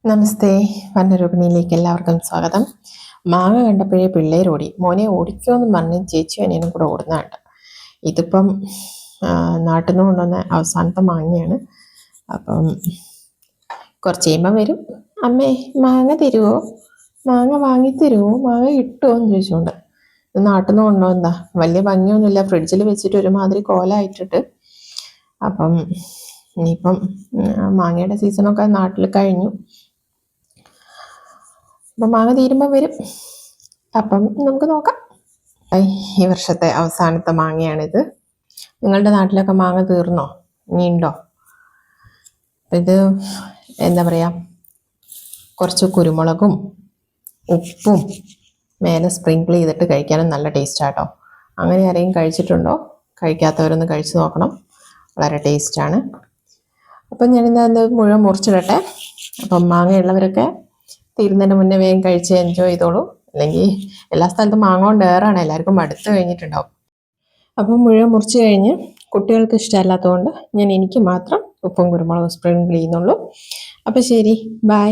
നമസ്തേ, വനരൂപിണിയിലേക്ക് എല്ലാവർക്കും സ്വാഗതം. മാങ്ങ കണ്ടപ്പോഴേ പിള്ളേരോടി, മോനെ ഓടിക്കുമെന്ന് പറഞ്ഞ് ചേച്ചി അനിയനും കൂടെ ഓടുന്നതാണ്. ഇതിപ്പം നാട്ടിൽ നിന്ന് കൊണ്ടുവന്ന അവസാനത്തെ മാങ്ങയാണ്. അപ്പം കുറച്ച് കഴിയുമ്പോൾ വരും, അമ്മേ മാങ്ങ തരുമോ, മാങ്ങ വാങ്ങിത്തരുമോ, മാങ്ങ കിട്ടുമോ എന്ന് ചോദിച്ചുകൊണ്ട്. ഇത് നാട്ടിൽ നിന്ന് കൊണ്ടുവന്നതാ, വലിയ ഭംഗിയൊന്നുമില്ല, ഫ്രിഡ്ജിൽ വെച്ചിട്ട് ഒരുമാതിരി കോലമായിട്ടിട്ട്. അപ്പം ഇനിയിപ്പം മാങ്ങയുടെ സീസണൊക്കെ നാട്ടിൽ കഴിഞ്ഞു. അപ്പം മാങ്ങ തീരുമ്പോൾ വരും, അപ്പം നമുക്ക് നോക്കാം. ഈ വർഷത്തെ അവസാനത്തെ മാങ്ങയാണിത്. നിങ്ങളുടെ നാട്ടിലൊക്കെ മാങ്ങ തീർന്നോ, ഇനിയുണ്ടോ? ഇത് എന്താ പറയുക, കുറച്ച് കുരുമുളകും ഉപ്പും മേലെ സ്പ്രിങ്കിൾ ചെയ്തിട്ട് കഴിക്കാനും നല്ല ടേസ്റ്റാട്ടോ. അങ്ങനെ ആരെങ്കിലും കഴിച്ചിട്ടുണ്ടോ? കഴിക്കാത്തവരൊന്ന് കഴിച്ച് നോക്കണം, വളരെ ടേസ്റ്റാണ്. അപ്പം ഞാനിന്ന് മുഴുവൻ മുറിച്ചിടട്ടെ. അപ്പം മാങ്ങയുള്ളവരൊക്കെ തീരുന്നതിന് മുന്നേ വേഗം കഴിച്ച് എൻജോയ് ചെയ്തോളൂ. അല്ലെങ്കിൽ എല്ലാ സ്ഥലത്തും മാങ്ങ കൊണ്ട് ഏറാണ്, എല്ലാവർക്കും മടുത്ത് കഴിഞ്ഞിട്ടുണ്ടാവും. അപ്പം മുഴുവൻ മുറിച്ച് കഴിഞ്ഞ് കുട്ടികൾക്ക് ഇഷ്ടമല്ലാത്തതുകൊണ്ട് എനിക്ക് മാത്രം ഉപ്പും കുരുമുളകും സ്പ്രിങ്കിൾ ചെയ്യുന്നുള്ളൂ. അപ്പം ശരി, ബൈ.